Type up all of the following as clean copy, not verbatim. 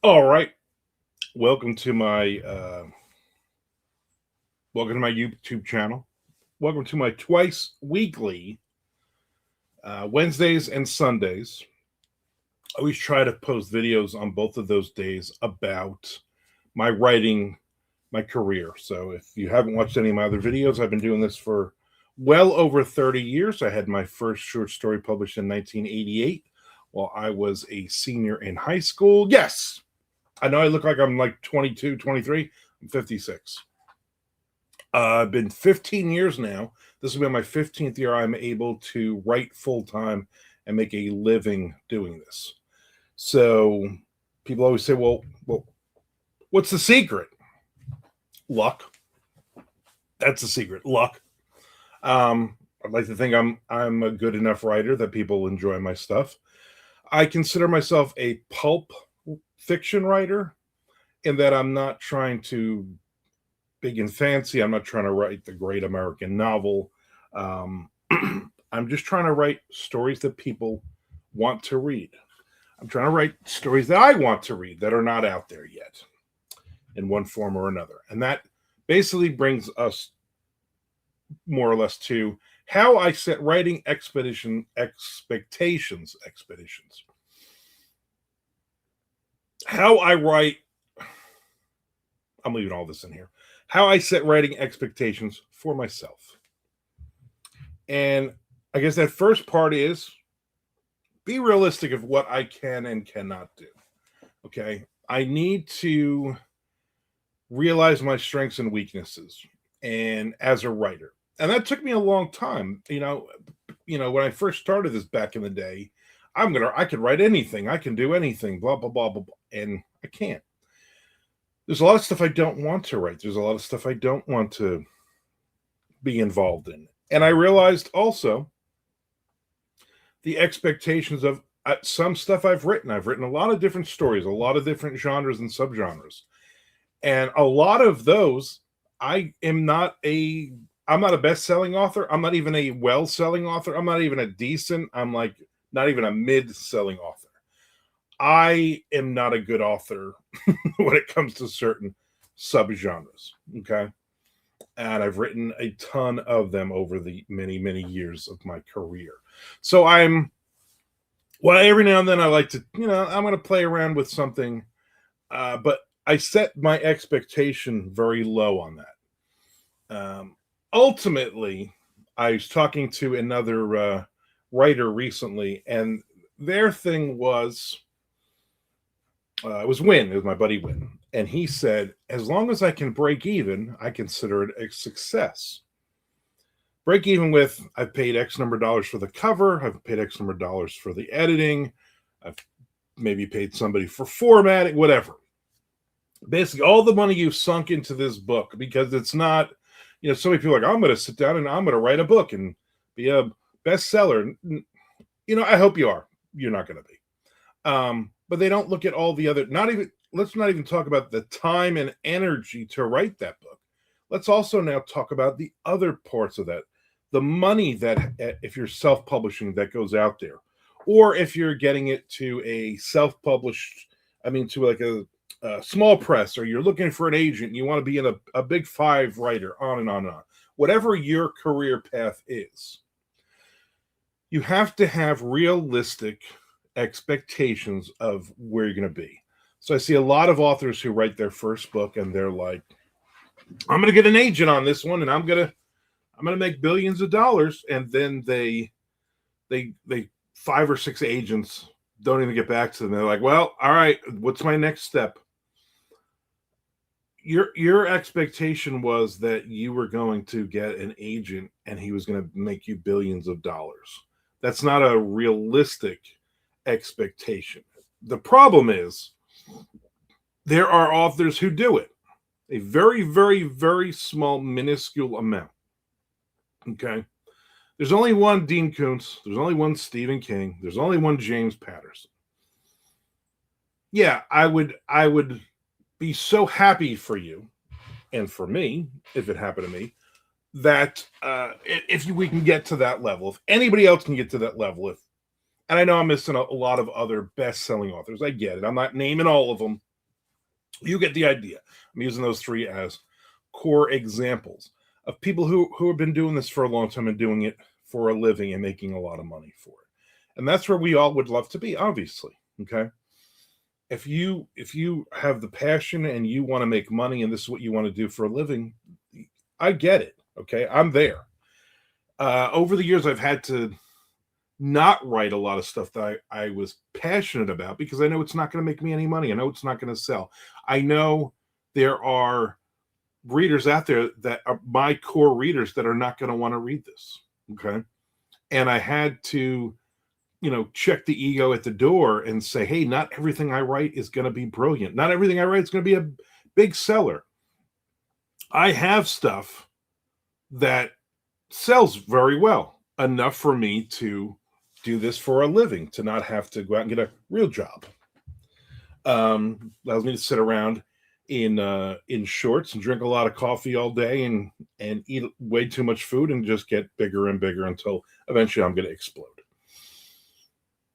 All right. Welcome to my YouTube channel. Welcome to my twice weekly Wednesdays and Sundays. I always try to post videos on both of those days about my writing, my career. So if you haven't watched any of my other videos, I've been doing this for well over 30 years. I had my first short story published in 1988 while I was a senior in high school. Yes, I know I look like I'm like 22, 23. I'm 56. I've been 15 years now. This will be my 15th year I'm able to write full time and make a living doing this. So people always say, well, what's the secret? Luck. That's the secret. Luck. I'd like to think I'm a good enough writer that people enjoy my stuff. I consider myself a pulp fiction writer in that I'm not trying to big and fancy. I'm not trying to write the great American novel. I'm just trying to write stories that people want to read. I'm trying to write stories that I want to read that are not out there yet in one form or another. And that basically brings us more or less to how I set writing expeditions. How I write, I'm leaving all this in here. How I set writing expectations for myself. And I guess that first part is be realistic of what I can and cannot do. Okay. I need to realize my strengths and weaknesses and as a writer. And that took me a long time. When I first started this back in the day, I could write anything, I can do anything, blah, blah, blah, blah, blah. And I can't. There's a lot of stuff I don't want to write. There's a lot of stuff I don't want to be involved in. And I realized also the expectations of some stuff I've written. I've written a lot of different stories, a lot of different genres and subgenres. And a lot of those, I'm not a best-selling author. I'm not even a well-selling author. I'm not even a decent. I'm like not even a mid-selling author. I am not a good author when it comes to certain subgenres. Okay. And I've written a ton of them over the many, many years of my career. So every now and then I like to, I'm going to play around with something, but I set my expectation very low on that. Ultimately, I was talking to another writer recently, and their thing was, it was Win. It was my buddy Win. And he said, as long as I can break even, I consider it a success. Break even with, I've paid X number of dollars for the cover, I've paid X number of dollars for the editing, I've maybe paid somebody for formatting, whatever. Basically, all the money you've sunk into this book, because it's not, so many people are like, I'm going to sit down and I'm going to write a book and be a bestseller. I hope you are. You're not going to be. But they don't look at all the other, let's not even talk about the time and energy to write that book. Let's also now talk about the other parts of that. The money that, if you're self-publishing, that goes out there. Or if you're getting it to a self-published, to like a small press, or you're looking for an agent, you want to be in a big five writer, on and on and on. Whatever your career path is, you have to have realistic expectations of where you're going to be. So I see a lot of authors who write their first book and they're like, I'm going to get an agent on this one and I'm going to make billions of dollars. And then they 5 or 6 agents don't even get back to them. They're like, well, all right, what's my next step? Your expectation was that you were going to get an agent and he was going to make you billions of dollars. That's not a realistic expectation. The problem is there are authors who do it. A very, very, very small, minuscule amount. Okay. There's only one Dean Koontz. There's only one Stephen King. There's only one James Patterson. Yeah, I would be so happy for you and for me, if it happened to me, that we can get to that level, if anybody else can get to that level, and I know I'm missing a lot of other best-selling authors. I get it. I'm not naming all of them. You get the idea. I'm using those three as core examples of people who have been doing this for a long time and doing it for a living and making a lot of money for it. And that's where we all would love to be, obviously. Okay. If you have the passion and you want to make money and this is what you want to do for a living, I get it. Okay. I'm there. Over the years I've had to not write a lot of stuff that I was passionate about because I know it's not going to make me any money. I know it's not going to sell. I know there are readers out there that are my core readers that are not going to want to read this. Okay. And I had to, check the ego at the door and say, hey, not everything I write is going to be brilliant. Not everything I write is going to be a big seller. I have stuff that sells very well, enough for me to do this for a living, to not have to go out and get a real job. Allows me to sit around in shorts and drink a lot of coffee all day and eat way too much food and just get bigger and bigger until eventually I'm going to explode.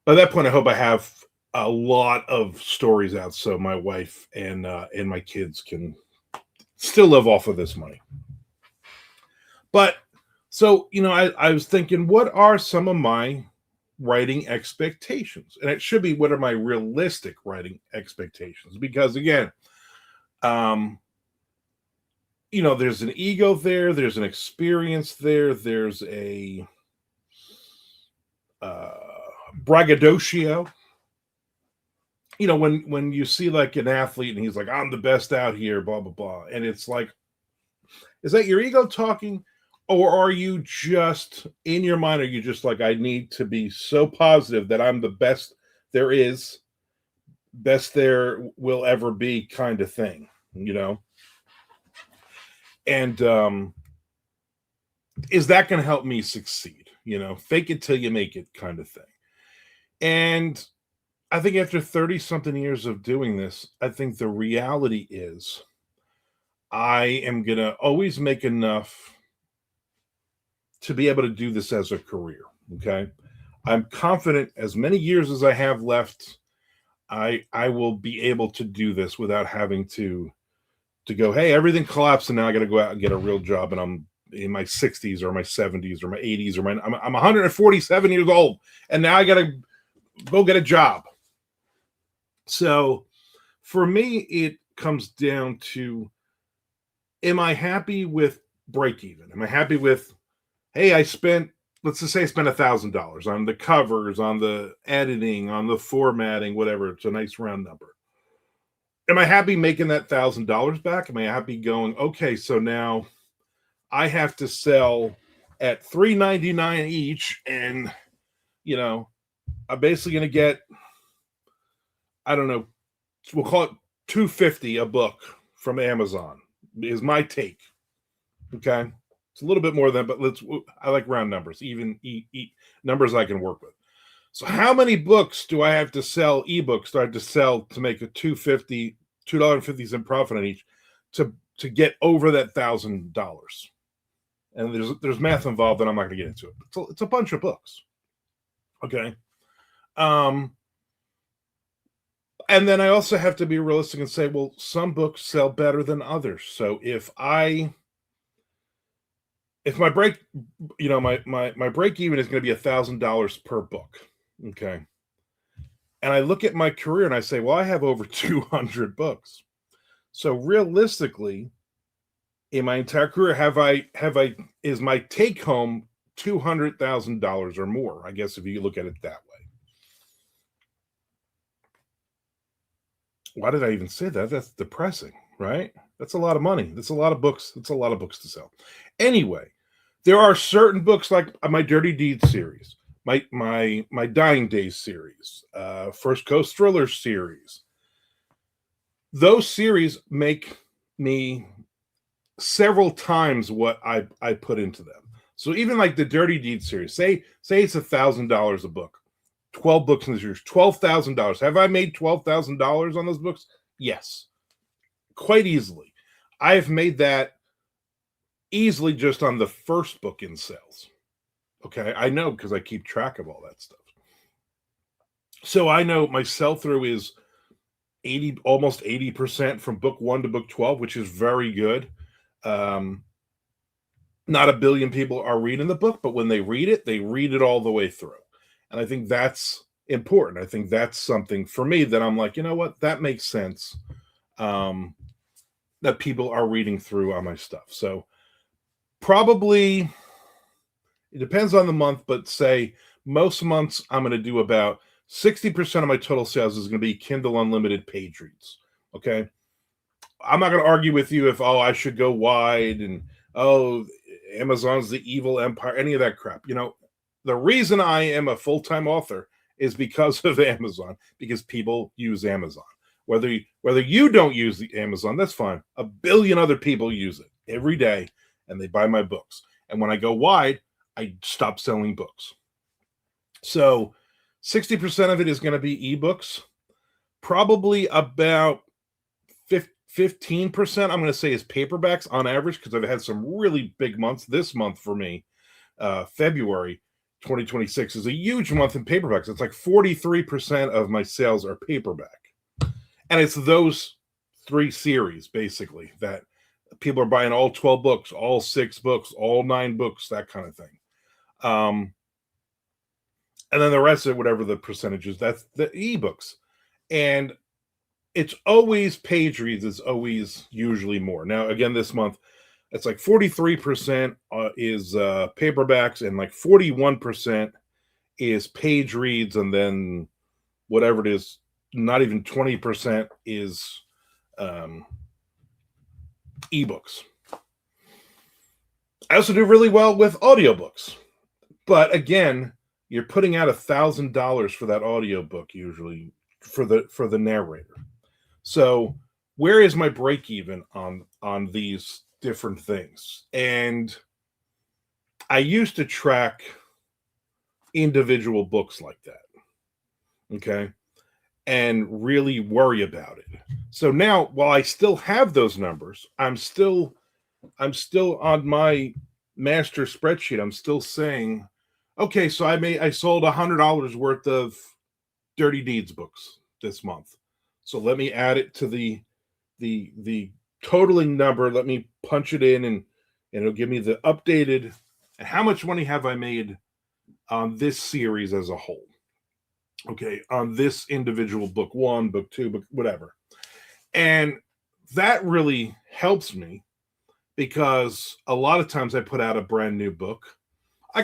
By that point, I hope I have a lot of stories out so my wife and my kids can still live off of this money. But so, I was thinking, what are some of my writing expectations? And it should be, what are my realistic writing expectations? Because again, there's an ego there, there's an experience there, there's a braggadocio. When you see like an athlete and he's like, I'm the best out here, blah blah blah, and it's like, is that your ego talking, or are you just in your mind, are you just like, I need to be so positive that I'm the best there is, best there will ever be, kind of thing, and is that going to help me succeed? Fake it till you make it, kind of thing. And I think after 30 something years of doing this, I think the reality is I am going to always make enough to be able to do this as a career. Okay. I'm confident as many years as I have left, I will be able to do this without having to go, hey, everything collapsed and now I got to go out and get a real job and I'm in my 60s or my 70s or my 80s or I'm 147 years old and now I got to go get a job. So for me, it comes down to, am I happy with break even? Am I happy with, hey, let's just say I spent $1,000 on the covers, on the editing, on the formatting, whatever. It's a nice round number. Am I happy making that $1,000 back? Am I happy going, okay, so now I have to sell at $3.99 each, and I'm basically going to get, I don't know, we'll call it $2.50 a book from Amazon, is my take. Okay. It's a little bit more than, but I like round numbers, even numbers I can work with. So how many books do I have to sell, ebooks do I have to sell to make a $2.50 profit on each to get over that $1,000? And there's math involved and I'm not going to get into it. It's a bunch of books. Okay. And then I also have to be realistic and say, well, some books sell better than others. So if my break, my break even is going to be $1,000 per book. Okay. And I look at my career and I say, well, I have over 200 books. So realistically, in my entire career, is my take home $200,000 or more? I guess if you look at it that way. Why did I even say that? That's depressing, right? That's a lot of money. That's a lot of books. That's a lot of books to sell. Anyway, there are certain books like my Dirty Deeds series, my Dying Days series, First Coast Thrillers series. Those series make me several times what I put into them. So even like the Dirty Deeds series, say it's $1,000 a book. 12 books in the series, $12,000. Have I made $12,000 on those books? Yes, quite easily. I have made that easily just on the first book in sales. Okay, I know because I keep track of all that stuff. So I know my sell-through is almost 80% from book 1 to book 12, which is very good. Not a billion people are reading the book, but when they read it all the way through. And I think that's important. I think that's something for me that I'm like, you know what, that makes sense. That people are reading through on my stuff. So probably it depends on the month, but say most months I'm going to do about 60% of my total sales is going to be Kindle Unlimited page reads. Okay. I'm not going to argue with you if, I should go wide and, Amazon's the evil empire, any of that crap. The reason I am a full-time author is because of Amazon, because people use Amazon. Whether you don't use the Amazon, that's fine. A billion other people use it every day, and they buy my books. And when I go wide, I stop selling books. So 60% of it is going to be ebooks. Probably about 15%, I'm going to say, is paperbacks on average, because I've had some really big months. This month for me, February 2026 is a huge month in paperbacks. It's like 43% of my sales are paperback. And it's those 3 series, basically, that people are buying all 12 books, all 6 books, all 9 books, that kind of thing. And then the rest of it, whatever the percentage is, that's the ebooks. And it's always page reads. It's always usually more. Now, again, this month, it's like 43% is paperbacks, and like 41% is page reads, and then whatever it is, not even 20% is ebooks. I also do really well with audiobooks. But again, you're putting out $1,000 for that audiobook usually for the narrator. So where is my break even on these different things? And I used to track individual books like that. Okay. And really worry about it. So now, while I still have those numbers, I'm still on my master spreadsheet. I'm still saying, okay, so I sold $100 worth of Dirty Deeds books this month. So let me add it to the totaling number. Let me punch it in, and it'll give me the updated, and how much money have I made on this series as a whole. Okay, on this individual book 1, book 2, book whatever. And that really helps me, because a lot of times I put out a brand new book.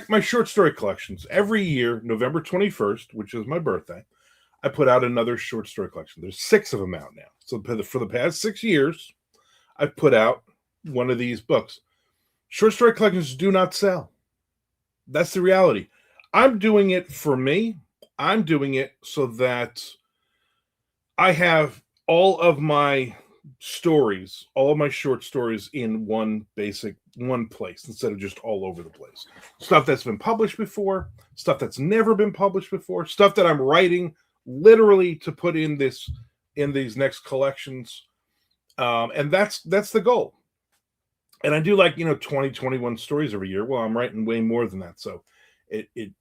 My short story collections, every year, November 21st, which is my birthday, I put out another short story collection. There's 6 of them out now. So for the past 6 years, I've put out one of these books. Short story collections do not sell. That's the reality. I'm doing it for me. I'm doing it so that I have all of my stories, all of my short stories in one place, instead of just all over the place. Stuff that's been published before, stuff that's never been published before, stuff that I'm writing literally to put in these next collections. And that's the goal. And I do 20, 21 stories every year. Well, I'm writing way more than that. So it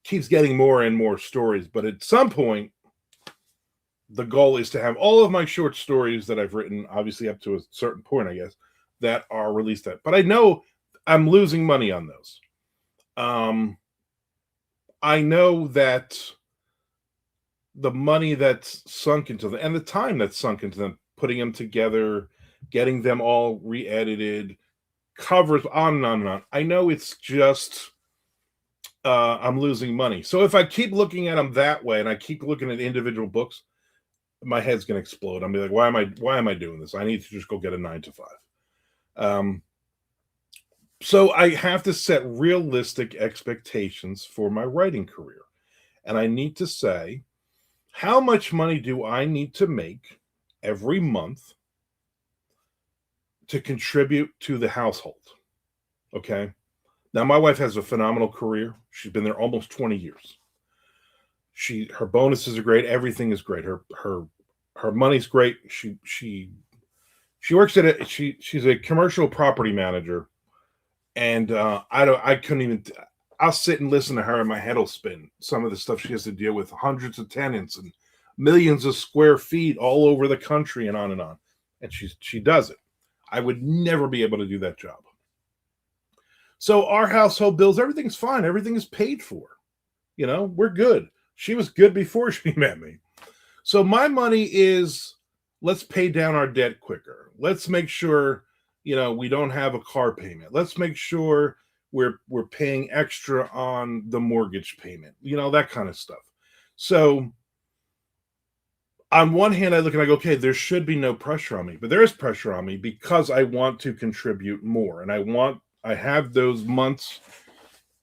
keeps getting more and more stories. But at some point, the goal is to have all of my short stories that I've written, obviously up to a certain point, I guess, that are released at. But I know I'm losing money on those. I know that the money that's sunk into them, and the time that's sunk into them, putting them together, getting them all re-edited, covers, on and on and on. I know it's just I'm losing money. So if I keep looking at them that way, and I keep looking at individual books, my head's going to explode. I'm like, why am I doing this? I need to just go get a 9 to 5. So I have to set realistic expectations for my writing career. And I need to say, how much money do I need to make every month to contribute to the household? Okay. Now, my wife has a phenomenal career. She's been there almost 20 years. Her bonuses are great. Everything is great. Her money's great. She works at she's a commercial property manager, and I couldn't even. I'll sit and listen to her, and my head will spin. Some of the stuff she has to deal with, hundreds of tenants, and millions of square feet all over the country and on and on. And she does it. I would never be able to do that job. So our household bills, everything's fine. Everything is paid for. We're good. She was good before she met me. So my money is, let's pay down our debt quicker. Let's make sure, we don't have a car payment. Let's make sure we're paying extra on the mortgage payment, that kind of stuff. So on one hand, I look and I go, okay, there should be no pressure on me, but there is pressure on me because I want to contribute more. And I have those months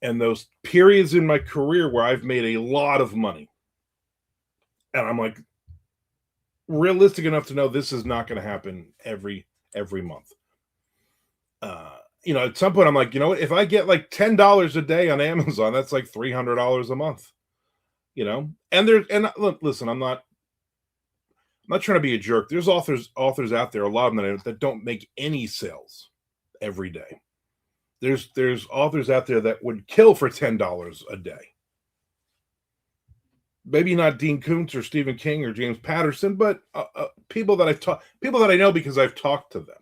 and those periods in my career where I've made a lot of money. And I'm like, realistic enough to know this is not going to happen every month. At some point I'm like, if I get like $10 a day on Amazon, that's like $300 a month. And listen, I'm not trying to be a jerk. There's authors out there, a lot of them that don't make any sales every day. There's authors out there that would kill for $10 a day. Maybe not Dean Koontz or Stephen King or James Patterson, but people that I know because I've talked to them.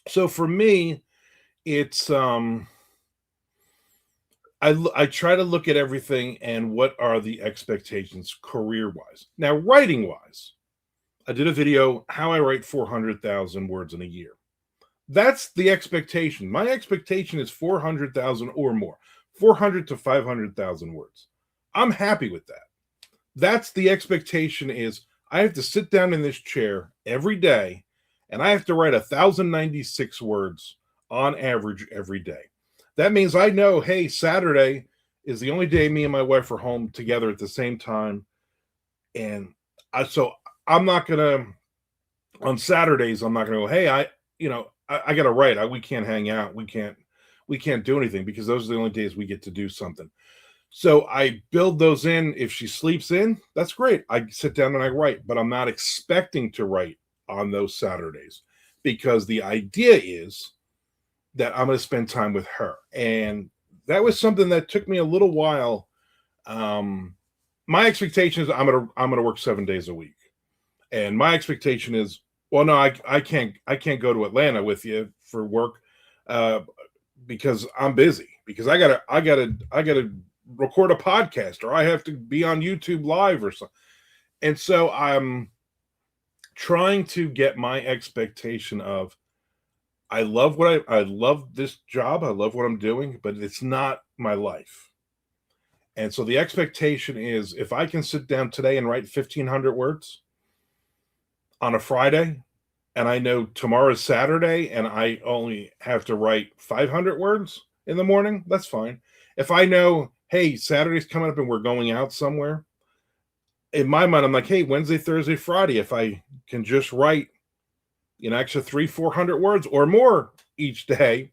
So for me, it's I try to look at everything and what are the expectations career-wise. Now, writing-wise, I did a video, how I write 400,000 words in a year. That's the expectation. My expectation is 400,000 or more, 400 to 500,000 words. I'm happy with that. That's the expectation is I have to sit down in this chair every day and I have to write 1,096 words on average every day. That means I know, hey, Saturday is the only day me and my wife are home together at the same time. And so I'm not going to, on Saturdays, I'm not going to go, hey, I got to write. We can't hang out. We can't do anything because those are the only days we get to do something. So I build those in. If she sleeps in, that's great. I sit down and I write, but I'm not expecting to write on those Saturdays because the idea is that I'm going to spend time with her. And that was something that took me a little while. My expectation is I'm going to work 7 days a week. And my expectation is, well, no, I can't go to Atlanta with you for work because I'm busy because I gotta record a podcast or I have to be on YouTube Live or something. And so I'm trying to get my expectation of I love this job. I love what I'm doing, but it's not my life. And so the expectation is if I can sit down today and write 1,500 words on a Friday, and I know tomorrow is Saturday, and I only have to write 500 words in the morning, that's fine. If I know, hey, Saturday's coming up and we're going out somewhere, in my mind, I'm like, hey, Wednesday, Thursday, Friday, if I can just write an extra 300-400 words or more each day,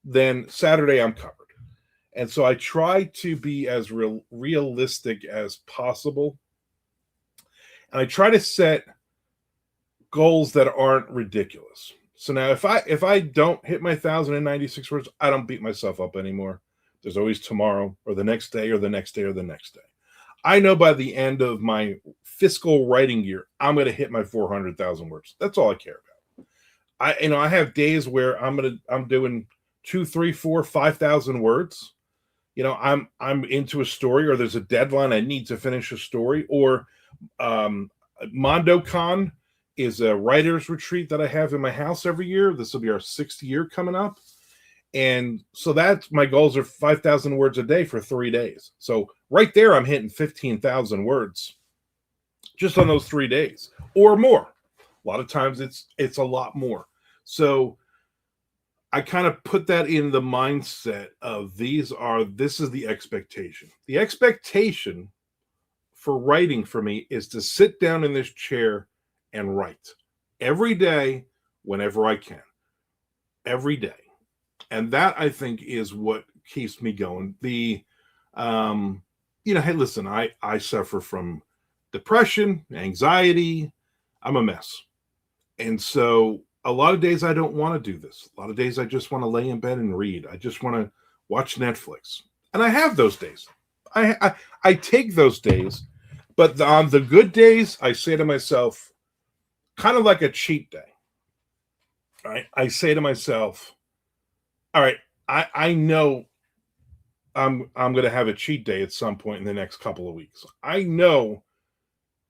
then Saturday I'm covered. And so I try to be as realistic as possible. And I try to set goals that aren't ridiculous. So now if I don't hit my 1,096 words, I don't beat myself up anymore. There's always tomorrow or the next day or the next day or the next day. I know by the end of my fiscal writing year, I'm going to hit my 400,000 words. That's all I care about. I have days where I'm doing 2, 3, 4, 5,000 words. I'm into a story or there's a deadline. I need to finish a story or MondoCon is a writer's retreat that I have in my house every year. This will be our 6th year coming up. And so that's my goals are 5,000 words a day for 3 days. So right there, I'm hitting 15,000 words just on those 3 days or more. A lot of times it's a lot more. So I kind of put that in the mindset of this is the expectation. The expectation for writing for me is to sit down in this chair and write every day, whenever I can, every day. And that I think is what keeps me going. Hey, listen, I suffer from depression, anxiety. I'm a mess. And so a lot of days I don't want to do this. A lot of days I just want to lay in bed and read. I just want to watch Netflix. And I have those days. I take those days But on the good days, I say to myself, kind of like a cheat day. Right? I say to myself, all right, I know I'm going to have a cheat day at some point in the next couple of weeks. I know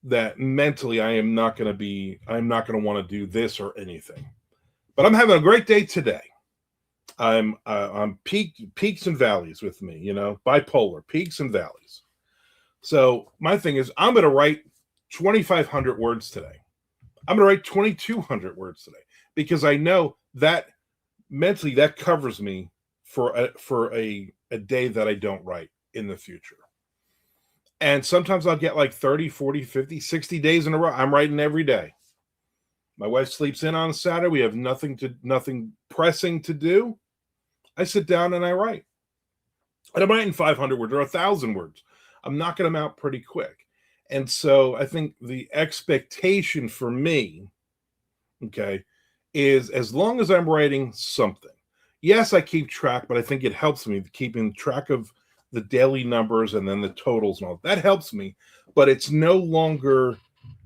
that mentally I'm not going to want to do this or anything. But I'm having a great day today. I'm peaks and valleys with me, bipolar, peaks and valleys. So my thing is I'm going to write 2,500 words today. I'm going to write 2,200 words today because I know that mentally that covers me for a day that I don't write in the future. And sometimes I'll get like 30, 40, 50, 60 days in a row. I'm writing every day. My wife sleeps in on a Saturday. We have nothing pressing to do. I sit down and I write. And I'm writing 500 words or 1,000 words. I'm knocking them out pretty quick. And so I think the expectation for me, okay, is as long as I'm writing something. Yes, I keep track, but I think it helps me keeping track of the daily numbers and then the totals and all. That helps me, but it's no longer,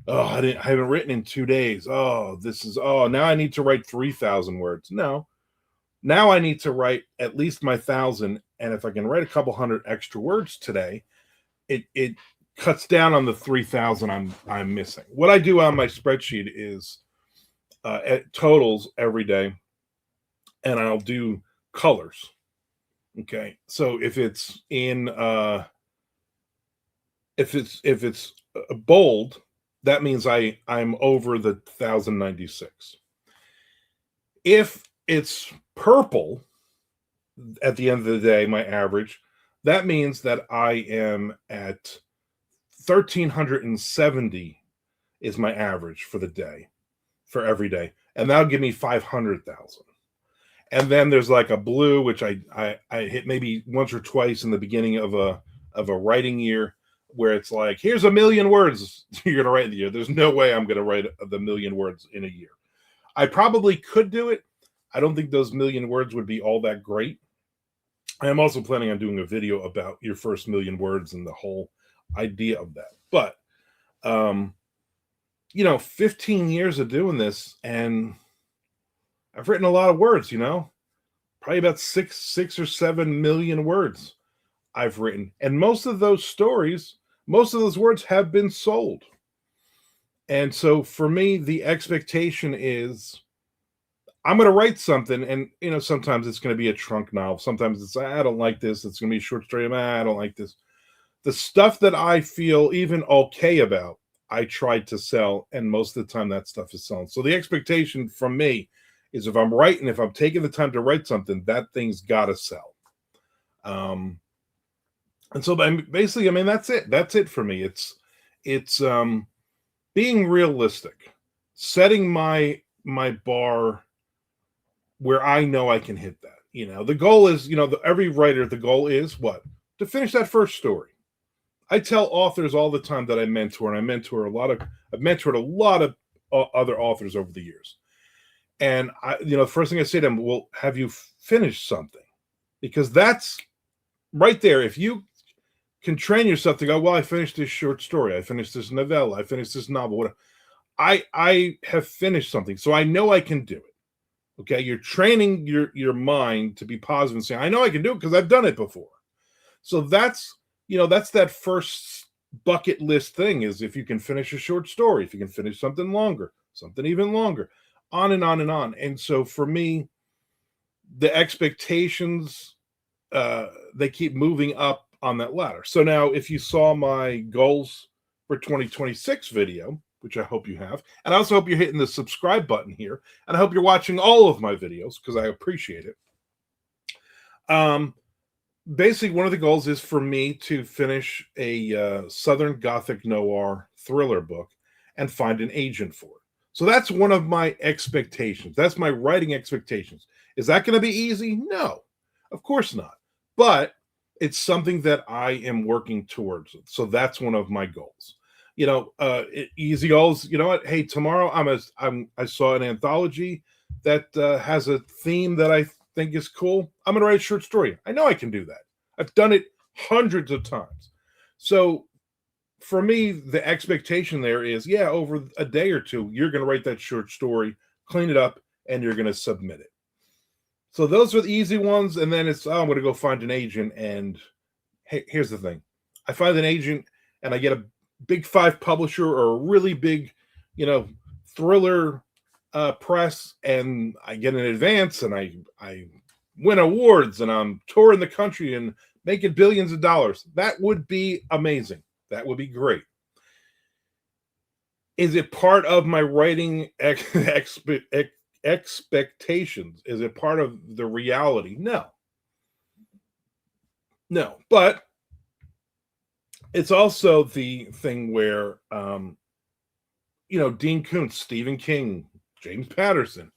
oh, I haven't written in 2 days. Now I need to write 3,000 words. No. Now I need to write at least my 1,000, and if I can write a couple hundred extra words today, it cuts down on the 3,000 I'm missing. What I do on my spreadsheet is at totals every day, and I'll do colors. Okay, so if it's bold, that means I'm over the 1,096. If it's purple at the end of the day, my average, that means that I am at 1,370 is my average for the day, for every day, and that'll give me 500,000. And then there's like a blue, which I hit maybe once or twice in the beginning of a writing year, where it's like, here's 1,000,000 words you're gonna write in the year. There's no way I'm gonna write the 1,000,000 words in a year. I probably could do it. I don't think those 1,000,000 words would be all that great. I am also planning on doing a video about your first 1,000,000 words and the whole idea of that. But 15 years of doing this, and I've written a lot of words, probably about 6 or 7 million words I've written. And most of those words have been sold. And so for me, the expectation is I'm going to write something, and sometimes it's going to be a trunk novel. Sometimes it's I don't like this. It's going to be a short story. I don't like this. The stuff that I feel even okay about, I tried to sell, and most of the time that stuff is selling. So the expectation from me is if I'm taking the time to write something, that thing's got to sell. And so basically, that's it. That's it for me. It's being realistic, setting my bar where I know I can hit that. The goal is, every writer, the goal is what? To finish that first story. I tell authors all the time that I mentor, and I've mentored a lot of other authors over the years. And the first thing I say to them, well, have you finished something? Because that's right there. If you can train yourself to go, well, I finished this short story, I finished this novella, I finished this novel, whatever. I have finished something, so I know I can do it. Okay, you're training your mind to be positive and say, I know I can do it because I've done it before. So that's that first bucket list thing is if you can finish a short story, if you can finish something longer, something even longer, on and on and on. And so for me, the expectations, they keep moving up on that ladder. So now if you saw my goals for 2026 video, which I hope you have, and I also hope you're hitting the subscribe button here, and I hope you're watching all of my videos because I appreciate it. Basically, one of the goals is for me to finish a Southern Gothic noir thriller book and find an agent for it. So that's one of my expectations. That's my writing expectations. Is that going to be easy? No, of course not. But it's something that I am working towards. So that's one of my goals. Easy goals. You know what? Hey, tomorrow I saw an anthology that has a theme that I think is cool. I'm going to write a short story. I know I can do that. I've done it hundreds of times. So for me, the expectation there is, yeah, over a day or two, you're going to write that short story, clean it up, and you're going to submit it. So those are the easy ones. And then it's, oh, I'm going to go find an agent. And hey, here's the thing. I find an agent and I get a big five publisher or a really big, thriller press, and I get an advance and I win awards and I'm touring the country and making billions of dollars. That would be amazing. That would be great. Is it part of my writing expectations? Is it part of the reality? No. But it's also the thing where, Dean Koontz, Stephen King, James Patterson,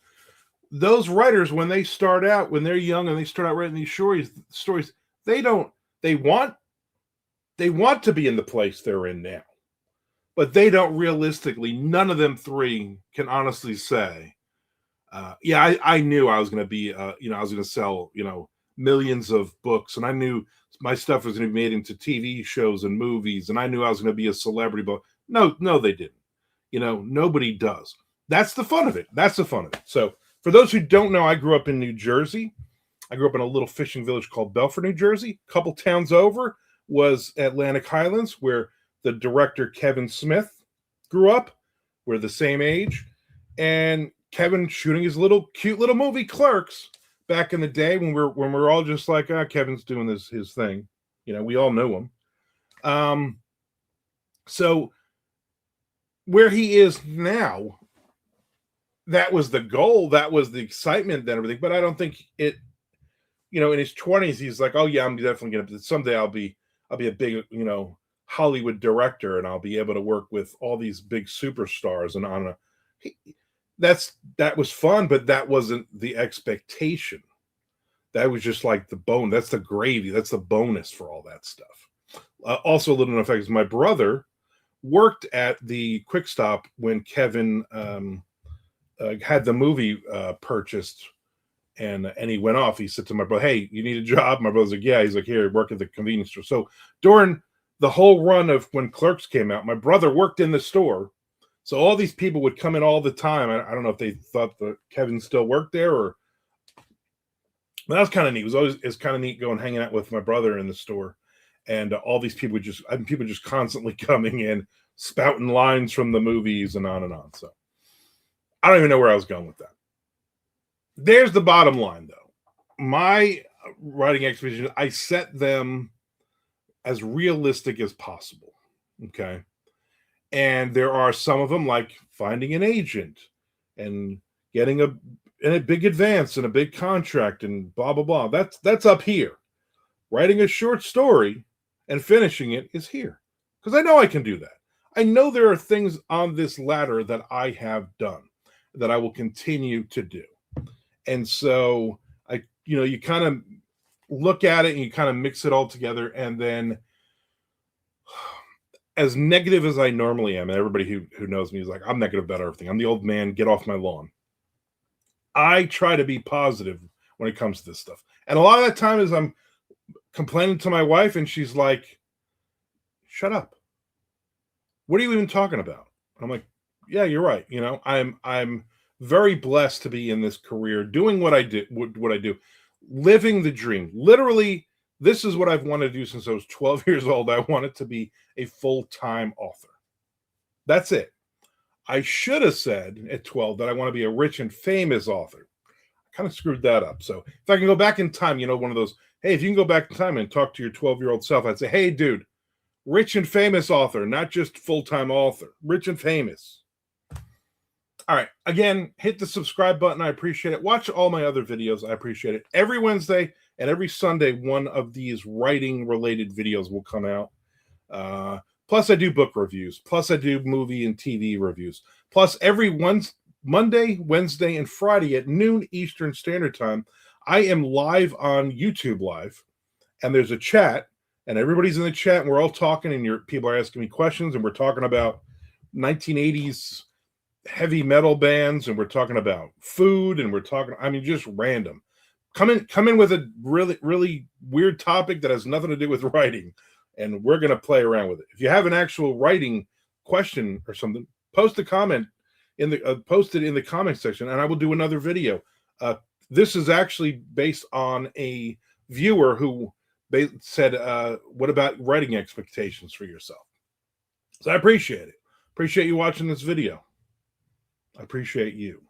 those writers, when they start out, when they're young and they start out writing these stories, they want to be in the place they're in now, but they don't realistically, none of them three can honestly say, I knew I was going to be, I was going to sell, millions of books, and I knew my stuff was going to be made into TV shows and movies, and I knew I was going to be a celebrity, but no, they didn't. Nobody does. That's the fun of it. So for those who don't know, I grew up in New Jersey. I grew up in a little fishing village called Belfort, New Jersey. A couple towns over was Atlantic Highlands, where the director Kevin Smith grew up. We're the same age. And Kevin shooting his cute little movie Clerks back in the day when we're all just like, Kevin's doing his thing. We all knew him. So where he is now, that was the goal, that was the excitement and everything. But I don't think it, in his 20s, he's like, oh yeah, I'm definitely gonna someday I'll be a big, Hollywood director, and I'll be able to work with all these big superstars. And that was fun, but that wasn't the expectation. That was just like the bone. That's the gravy. That's the bonus for all that stuff. Also, a little known fact is my brother worked at the Quick Stop when Kevin had the movie purchased, and he went off. He said to my brother, "Hey, you need a job?" My brother's like, "Yeah." He's like, "Here, work at the convenience store." So during the whole run of when Clerks came out, my brother worked in the store. So all these people would come in all the time. I don't know if they thought that Kevin still worked there, or but that was kind of neat. It's kind of neat going hanging out with my brother in the store, and all these people just constantly coming in, spouting lines from the movies and on and on. So I don't even know where I was going with that. There's the bottom line, though. My writing expectations, I set them as realistic as possible. Okay. And there are some of them, like finding an agent and getting a big advance and a big contract and blah, blah, blah. That's up here. Writing a short story and finishing it is here, because I know I can do that. I know there are things on this ladder that I have done that I will continue to do. And so you kind of look at it and you kind of mix it all together. And then, as negative as I normally am, and everybody who knows me is like, I'm negative about everything. I'm the old man, get off my lawn. I try to be positive when it comes to this stuff. And a lot of that time is I'm complaining to my wife and she's like, shut up. What are you even talking about? I'm like, yeah, you're right. I'm very blessed to be in this career, doing what I do, living the dream. Literally, this is what I've wanted to do since I was 12 years old. I wanted to be a full-time author. That's it. I should have said at 12 that I want to be a rich and famous author. I kind of screwed that up. So if I can go back in time, one of those, hey, if you can go back in time and talk to your 12-year-old self, I'd say, hey, dude, rich and famous author, not just full-time author, rich and famous. All right. Again, hit the subscribe button. I appreciate it. Watch all my other videos. I appreciate it. Every Wednesday and every Sunday, one of these writing-related videos will come out. Plus, I do book reviews. Plus, I do movie and TV reviews. Plus, every Monday, Wednesday, and Friday at noon Eastern Standard Time, I am live on YouTube Live. And there's a chat. And everybody's in the chat. And we're all talking. And people are asking me questions. And we're talking about 1980s heavy metal bands, and we're talking about food, and we're talking, just random. Come in with a really, really weird topic that has nothing to do with writing, and we're going to play around with it. If you have an actual writing question or something, post a comment in the post it in the comment section, and I will do another video. This is actually based on a viewer who said, "What about writing expectations for yourself?" So I appreciate it. Appreciate you watching this video. I appreciate you.